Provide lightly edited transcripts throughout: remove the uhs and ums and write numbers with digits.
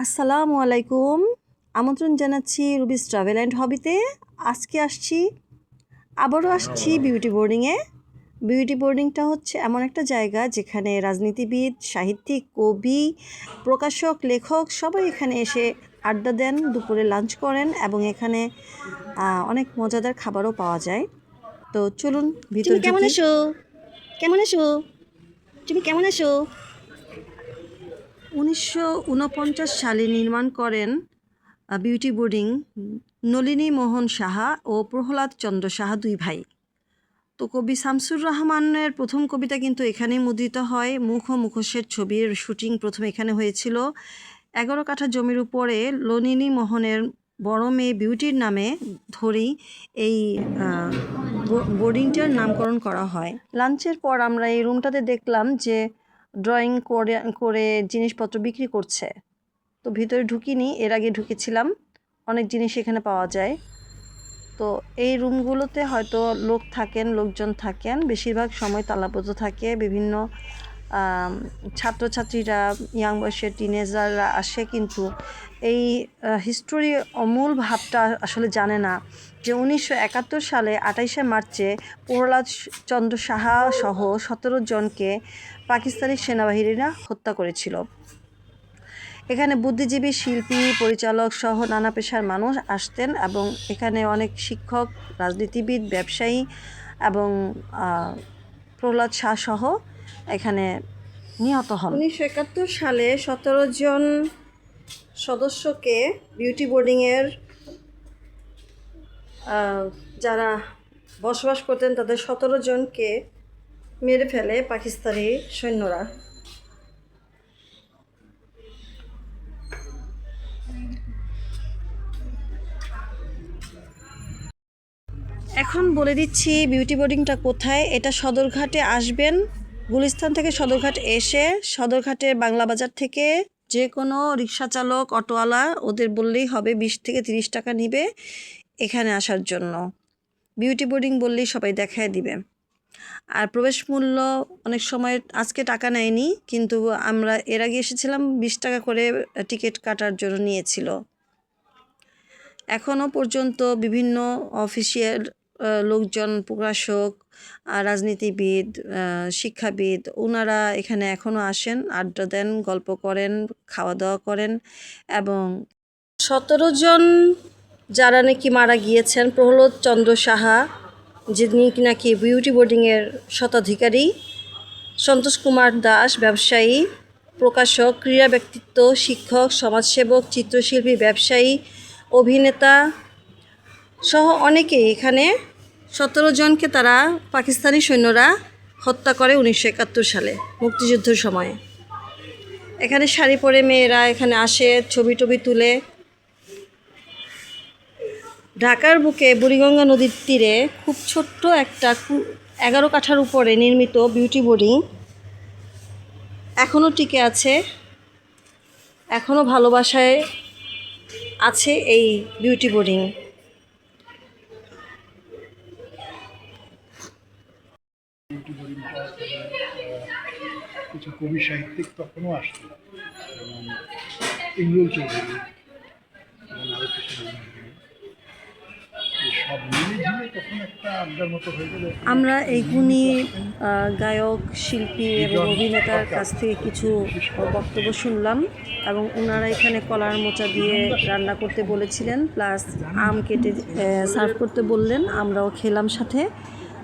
আসসালামু আলাইকুম। আমন্ত্রণ জানাচ্ছি রুবিস ট্রাভেল অ্যান্ড হবিতে। আজকে আবারও আসছি বিউটি বোর্ডিংয়ে। বিউটি বোর্ডিংটা হচ্ছে এমন একটা জায়গা যেখানে রাজনীতিবিদ, সাহিত্যিক, কবি, প্রকাশক, লেখক সবাই এখানে এসে আড্ডা দেন, দুপুরে লাঞ্চ করেন এবং এখানে অনেক মজাদার খাবারও পাওয়া যায়। তো চলুন ভিতরে কেমন ঢুকি। আছো? কেমন আছো? তুমি কেমন আছো? 1949 সালে নির্মাণ করেন বিউটি বোর্ডিং নলিনী মোহন সাহা ও প্রহ্লাদ চন্দ্র সাহা দুই ভাই। তো কবি শামসুর রহমানের প্রথম কবিতা কিন্তু এখানেই মুদ্রিত হয়। মুখ ও মুখোশের ছবির শুটিং প্রথমে এখানে হয়েছিল। 11 কাঠা জমির উপরে নলিনী মোহনের বড় মেয়ে বিউটির নামে ধরেই এই বোর্ডিংটার নামকরণ করা হয়। লাঞ্চের পর আমরা এই রুমটাতে দেখলাম যে ড্রয়িং করে জিনিসপত্র বিক্রি করছে। তো ভিতরে ঢুকিনি, এর আগে ঢুকেছিলাম। অনেক জিনিস এখানে পাওয়া যায়। তো এই রুমগুলোতে হয়তো লোকজন থাকেন, বেশিরভাগ সময় তালাবদ্ধ থাকে। বিভিন্ন ছাত্রছাত্রীরা, ইয়াং বয়সের টিনেজাররা আসে, কিন্তু এই হিস্টোরি অমূল ভাবটা আসলে জানে না যে 1971 সালে 28শে মার্চে প্রহ্লাদ চন্দ্র সাহা সহ 17 জনকে পাকিস্তানি সেনাবাহিনীরা হত্যা করেছিল। এখানে বুদ্ধিজীবী, শিল্পী, পরিচালক সহ নানা পেশার মানুষ আসতেন এবং এখানে অনেক শিক্ষক, রাজনীতিবিদ, ব্যবসায়ী এবং প্রহ্লাদ শাহ সহ এখানে নিহত হন। 1971 সালে 17 জন সদস্যকে বিউটি বোর্ডিংয়ের যারা বসবাস করতেন তাদের 17 জনকে মেরে ফেলে পাকিস্তানি সৈন্যরা। এখন বলে দিচ্ছি বিউটি বোর্ডিংটা কোথায়। এটা সদরঘাটে আসবেন। গুলিস্তান থেকে সদরঘাট এসে সদরঘাটের বাংলা বাজার থেকে যে কোনো রিক্সা চালক, অটোওয়ালা ওদের বললেই হবে, 20 থেকে 30 টাকা নিবে এখানে আসার জন্য। বিউটি বোর্ডিং বললেই সবাই দেখায় দিবে। আর প্রবেশ মূল্য অনেক সময়, আজকে টাকা নেয়নি, কিন্তু আমরা এর আগে এসেছিলাম 20 টাকা করে টিকিট কাটার জন্য নিয়েছিল। এখনও পর্যন্ত বিভিন্ন অফিসিয়াল লোকজন, প্রকাশক, রাজনীতিবিদ, শিক্ষাবিদ, ওনারা এখানে এখনও আসেন, আড্ডা দেন, গল্প করেন, খাওয়া দাওয়া করেন। এবং 17 জন যারা নাকি মারা গিয়েছেন, প্রহ্লাদ চন্দ্র সাহা যিনি নাকি বিউটি বোর্ডিংয়ের স্বত্বাধিকারী, সন্তোষ কুমার দাস ব্যবসায়ী, প্রকাশক, ক্রীড়া ব্যক্তিত্ব, শিক্ষক, সমাজসেবক, চিত্রশিল্পী, ব্যবসায়ী, অভিনেতা সহ অনেকেই এখানে 17 জনকে তারা পাকিস্তানি সৈন্যরা হত্যা করে 1971 সালে মুক্তিযুদ্ধের সময়। এখানে শাড়ি পরে মেয়েরা এখানে আসে, ছবি টবি তুলে। ঢাকার বুকে বুড়িগঙ্গা নদীর তীরে খুব ছোট্ট একটা 11 কাঠার উপরে নির্মিত বিউটি বোর্ডিং এখনও টিকে আছে, এখনও ভালোবাসায় আছে এই বিউটি বোর্ডিং। বিউটি বোর্ডিংটা কিছু কবি সাহিত্যিক তখনও আসতো, যেমন ইমরুল চৌধুরী এবং আরও কিছু সব মিলে তখন একটা আড্ডার মতো হয়ে গেল। আমরা এই গুণী গায়ক, শিল্পী এবং অভিনেতার কাছ থেকে কিছু বক্তব্য শুনলাম এবং ওনারা এখানে কলার মোচা দিয়ে রান্না করতে বলেছিলেন, প্লাস আম কেটে সার্ভ করতে বললেন, আমরাও খেলাম সাথে।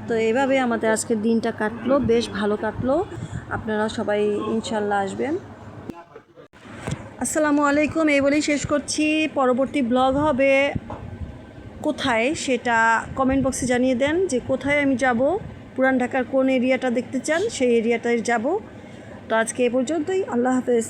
তো এভাবে আমাদের আজকের দিনটা কাটলো, বেশ ভালো কাটলো। আপনারা সবাই ইনশাল্লাহ আসবেন। আসসালামু আলাইকুম, এই বলেই শেষ করছি। পরবর্তী ব্লগ হবে কোথায় সেটা কমেন্ট বক্সে জানিয়ে দেন, যে কোথায় আমি যাব, পুরান ঢাকার কোন এরিয়াটা দেখতে চান সেই এরিয়াটায় যাব। তো আজকে এ পর্যন্তই। আল্লাহ হাফেজ।